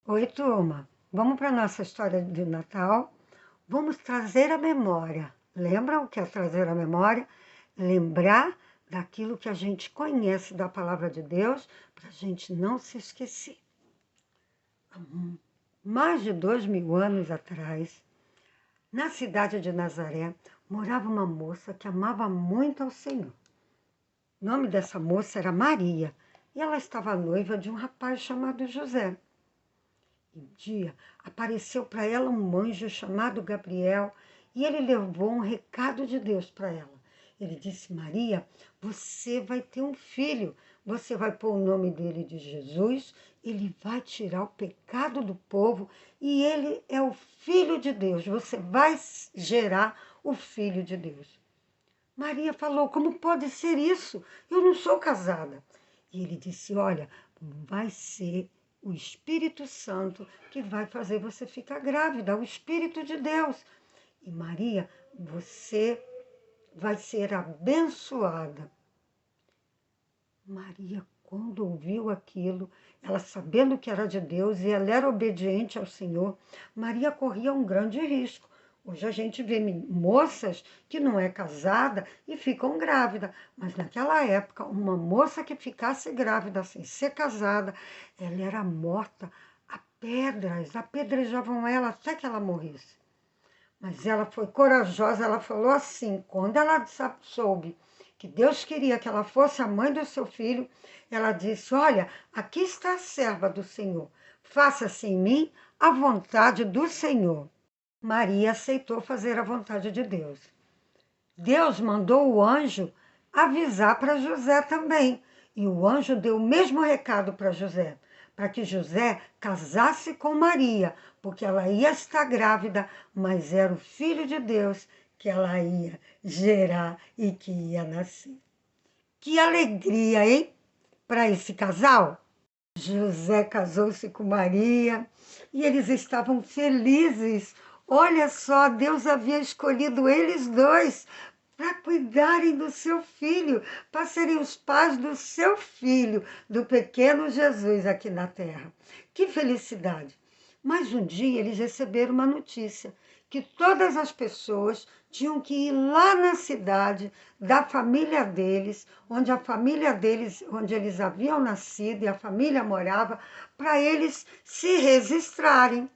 Oi, turma. Vamos para a nossa história de Natal. Vamos trazer a memória. Lembra o que é trazer a memória? Lembrar daquilo que a gente conhece da palavra de Deus, para a gente não se esquecer. Mais de 2000 anos atrás, na cidade de Nazaré, morava uma moça que amava muito ao Senhor. O nome dessa moça era Maria e ela estava noiva de um rapaz chamado José. Um dia apareceu para ela um anjo chamado Gabriel e ele levou um recado de Deus para ela. Ele disse: Maria, você vai ter um filho, você vai pôr o nome dele de Jesus, ele vai tirar o pecado do povo e ele é o Filho de Deus, você vai gerar o Filho de Deus. Maria falou: como pode ser isso? Eu não sou casada. E ele disse: olha, vai ser o Espírito Santo que vai fazer você ficar grávida, o Espírito de Deus. E Maria, você vai ser abençoada. Maria, quando ouviu aquilo, ela sabendo que era de Deus e ela era obediente ao Senhor, Maria corria um grande risco. Hoje a gente vê moças que não é casada e ficam grávidas, mas naquela época, uma moça que ficasse grávida sem ser casada, ela era morta a pedras, apedrejavam ela até que ela morresse. Mas ela foi corajosa, ela falou assim, quando ela soube que Deus queria que ela fosse a mãe do seu filho, ela disse: olha, aqui está a serva do Senhor, faça-se em mim a vontade do Senhor. Maria aceitou fazer a vontade de Deus. Deus mandou o anjo avisar para José também, e o anjo deu o mesmo recado para José, para que José casasse com Maria, porque ela ia estar grávida, mas era o Filho de Deus que ela ia gerar e que ia nascer. Que alegria, hein? Para esse casal. José casou-se com Maria e eles estavam felizes. Olha só, Deus havia escolhido eles dois para cuidarem do seu filho, para serem os pais do seu filho, do pequeno Jesus aqui na terra. Que felicidade! Mas um dia eles receberam uma notícia que todas as pessoas tinham que ir lá na cidade da família deles, onde eles haviam nascido e a família morava, para eles se registrarem.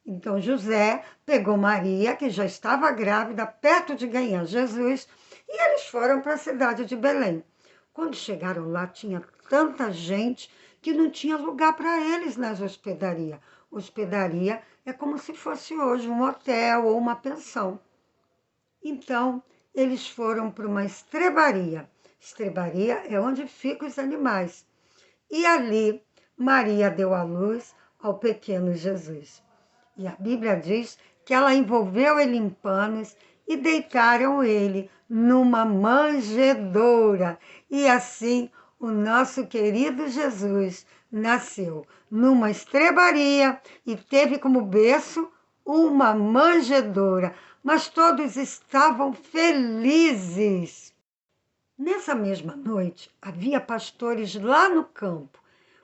Então José pegou Maria, que já estava grávida, perto de ganhar Jesus, e eles foram para a cidade de Belém. Quando chegaram lá, tinha tanta gente que não tinha lugar para eles nas hospedarias. Hospedaria é como se fosse hoje um hotel ou uma pensão. Então, eles foram para uma estrebaria. Estrebaria é onde ficam os animais. E ali, Maria deu à luz ao pequeno Jesus. E a Bíblia diz que ela envolveu ele em panos e deitaram ele numa manjedoura. E assim o nosso querido Jesus nasceu numa estrebaria e teve como berço uma manjedoura. Mas todos estavam felizes. Nessa mesma noite, havia pastores lá no campo,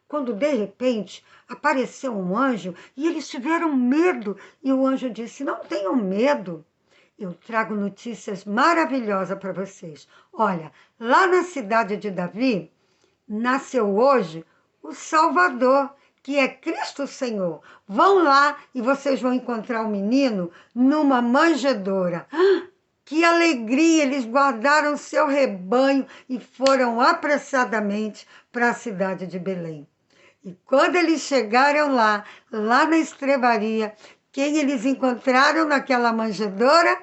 quando de repente apareceu um anjo e eles tiveram medo. E o anjo disse: não tenham medo, eu trago notícias maravilhosas para vocês. Olha, lá na cidade de Davi, nasceu hoje o Salvador, que é Cristo Senhor. Vão lá e vocês vão encontrar o menino numa manjedoura. Que alegria! Eles guardaram seu rebanho e foram apressadamente para a cidade de Belém. E quando eles chegaram lá na estrebaria, quem eles encontraram naquela manjedoura?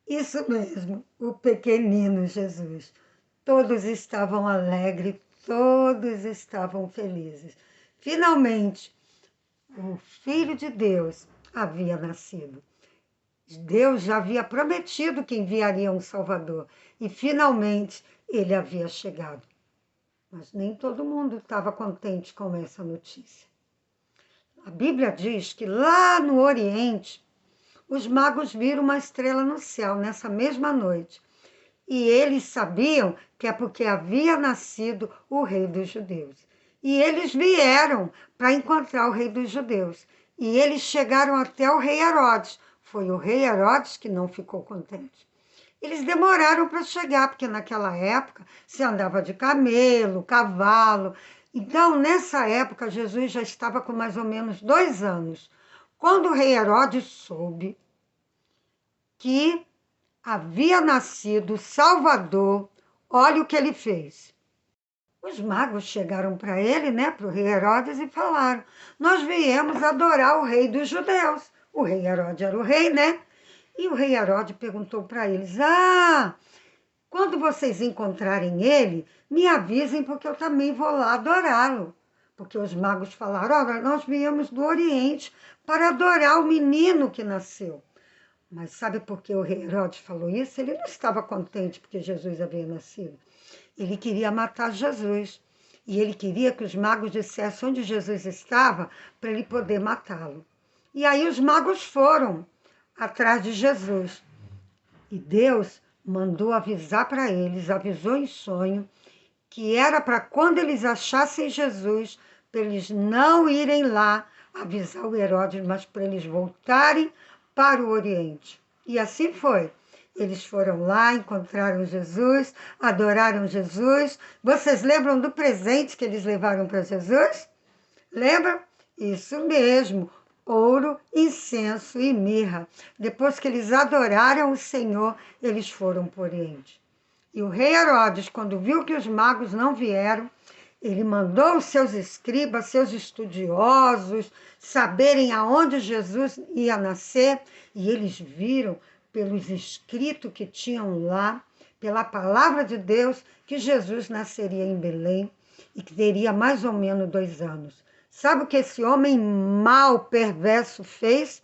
Isso mesmo, o pequenino Jesus. Todos estavam alegres, todos estavam felizes. Finalmente, o Filho de Deus havia nascido. Deus já havia prometido que enviaria um Salvador e finalmente ele havia chegado. Mas nem todo mundo estava contente com essa notícia. A Bíblia diz que lá no Oriente, os magos viram uma estrela no céu nessa mesma noite. E eles sabiam que é porque havia nascido o rei dos judeus. E eles vieram para encontrar o rei dos judeus. E eles chegaram até o rei Herodes. Foi o rei Herodes que não ficou contente. Eles demoraram para chegar, porque naquela época se andava de camelo, cavalo. Então, nessa época, Jesus já estava com mais ou menos 2 anos. Quando o rei Herodes soube que havia nascido o Salvador, olha o que ele fez. Os magos chegaram para ele, né, para o rei Herodes, e falaram: nós viemos adorar o rei dos judeus. O rei Herodes era o rei, né? E o rei Herodes perguntou para eles: quando vocês encontrarem ele, me avisem, porque eu também vou lá adorá-lo. Porque os magos falaram: olha, nós viemos do Oriente para adorar o menino que nasceu. Mas sabe por que o rei Herodes falou isso? Ele não estava contente porque Jesus havia nascido. Ele queria matar Jesus. E ele queria que os magos dissessem onde Jesus estava para ele poder matá-lo. E aí os magos foram atrás de Jesus. E Deus mandou avisar para eles, avisou em sonho, que era para quando eles achassem Jesus, para eles não irem lá avisar o Herodes, mas para eles voltarem para o Oriente. E assim foi. Eles foram lá, encontraram Jesus, adoraram Jesus. Vocês lembram do presente que eles levaram para Jesus? Lembram? Isso mesmo, ouro, incenso e mirra. Depois que eles adoraram o Senhor, eles foram para o Oriente. E o rei Herodes, quando viu que os magos não vieram, ele mandou os seus escribas, seus estudiosos, saberem aonde Jesus ia nascer, e eles viram pelos escritos que tinham lá, pela palavra de Deus, que Jesus nasceria em Belém e que teria mais ou menos 2 anos. Sabe o que esse homem mau, perverso fez?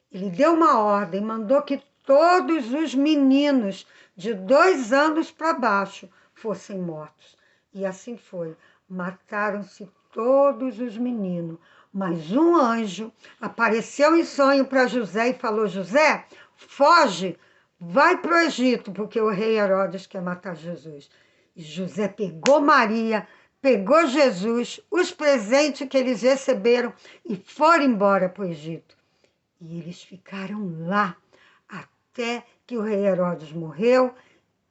Ele deu uma ordem, mandou que todos os meninos de 2 anos para baixo fossem mortos. E assim foi. Mataram-se todos os meninos. Mas um anjo apareceu em sonho para José e falou: José, foge, vai para o Egito, porque o rei Herodes quer matar Jesus. E José pegou Maria, pegou Jesus, os presentes que eles receberam e foram embora para o Egito. E eles ficaram lá até que o rei Herodes morreu.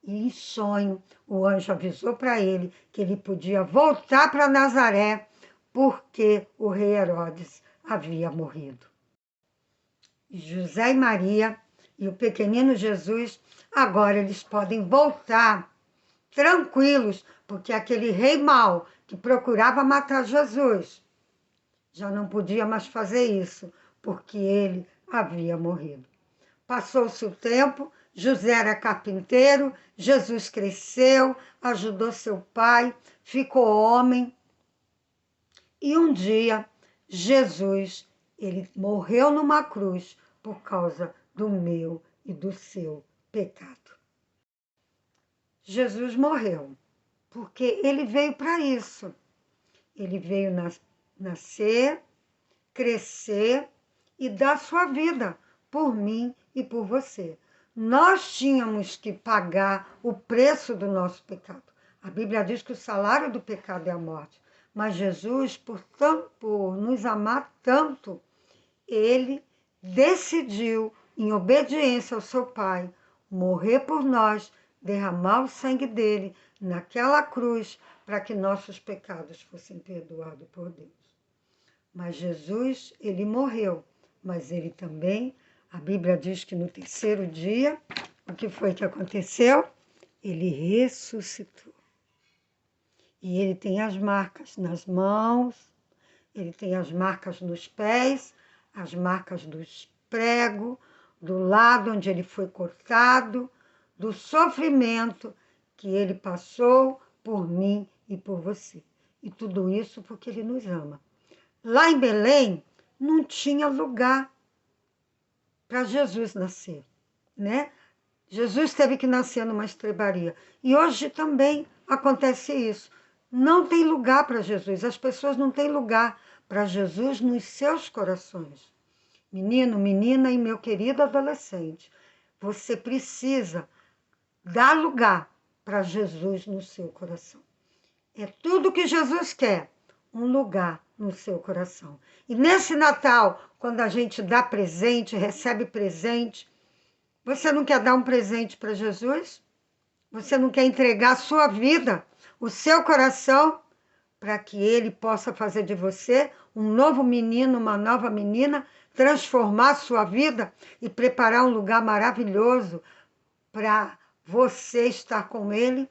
E em sonho, o anjo avisou para ele que ele podia voltar para Nazaré, porque o rei Herodes havia morrido. E José e Maria e o pequenino Jesus, agora eles podem voltar tranquilos, porque aquele rei mau que procurava matar Jesus já não podia mais fazer isso, porque ele havia morrido. Passou-se o tempo, José era carpinteiro, Jesus cresceu, ajudou seu pai, ficou homem. E um dia, Jesus, ele morreu numa cruz por causa do meu e do seu pecado. Jesus morreu, porque ele veio para isso. Ele veio nascer, crescer e dar sua vida por mim e por você. Nós tínhamos que pagar o preço do nosso pecado. A Bíblia diz que o salário do pecado é a morte. Mas Jesus, por nos amar tanto, ele decidiu, em obediência ao seu Pai, morrer por nós, derramar o sangue dele naquela cruz, para que nossos pecados fossem perdoados por Deus. Mas Jesus, ele morreu, mas ele também, a Bíblia diz que no 3º dia, o que foi que aconteceu? Ele ressuscitou. E ele tem as marcas nas mãos, ele tem as marcas nos pés, as marcas dos pregos, do lado onde ele foi cortado, do sofrimento que ele passou por mim e por você. E tudo isso porque ele nos ama. Lá em Belém, não tinha lugar para Jesus nascer, né? Jesus teve que nascer numa estrebaria. E hoje também acontece isso. Não tem lugar para Jesus. As pessoas não têm lugar para Jesus nos seus corações. Menino, menina e meu querido adolescente, você precisa dar lugar para Jesus no seu coração. É tudo que Jesus quer. um lugar no seu coração. E nesse Natal, quando a gente dá presente, recebe presente, você não quer dar um presente para Jesus? Você não quer entregar a sua vida, o seu coração, para que ele possa fazer de você um novo menino, uma nova menina, transformar a sua vida e preparar um lugar maravilhoso para você estar com ele?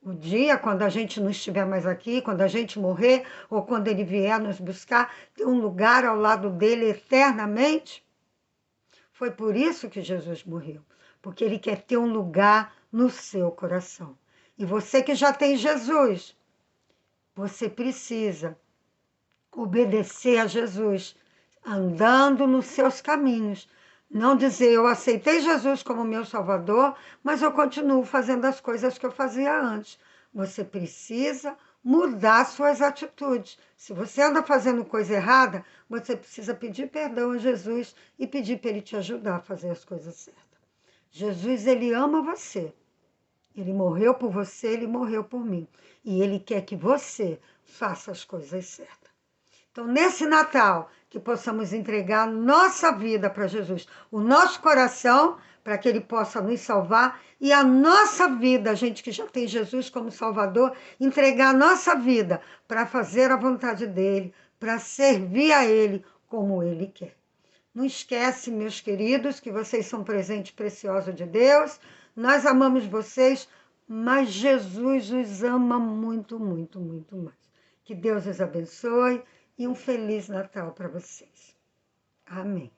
O dia, quando a gente não estiver mais aqui, quando a gente morrer, ou quando ele vier nos buscar, ter um lugar ao lado dele eternamente? Foi por isso que Jesus morreu, porque ele quer ter um lugar no seu coração. E você que já tem Jesus, você precisa obedecer a Jesus, andando nos seus caminhos. Não dizer, eu aceitei Jesus como meu Salvador, mas eu continuo fazendo as coisas que eu fazia antes. Você precisa mudar suas atitudes. Se você anda fazendo coisa errada, você precisa pedir perdão a Jesus e pedir para ele te ajudar a fazer as coisas certas. Jesus, ele ama você. Ele morreu por você, ele morreu por mim. E ele quer que você faça as coisas certas. Então, nesse Natal, que possamos entregar nossa vida para Jesus, o nosso coração, para que ele possa nos salvar, e a nossa vida, a gente que já tem Jesus como Salvador, entregar a nossa vida para fazer a vontade dele, para servir a ele como ele quer. Não esquece, meus queridos, que vocês são presente precioso de Deus. Nós amamos vocês, mas Jesus os ama muito, muito, muito mais. Que Deus os abençoe e um Feliz Natal para vocês. Amém.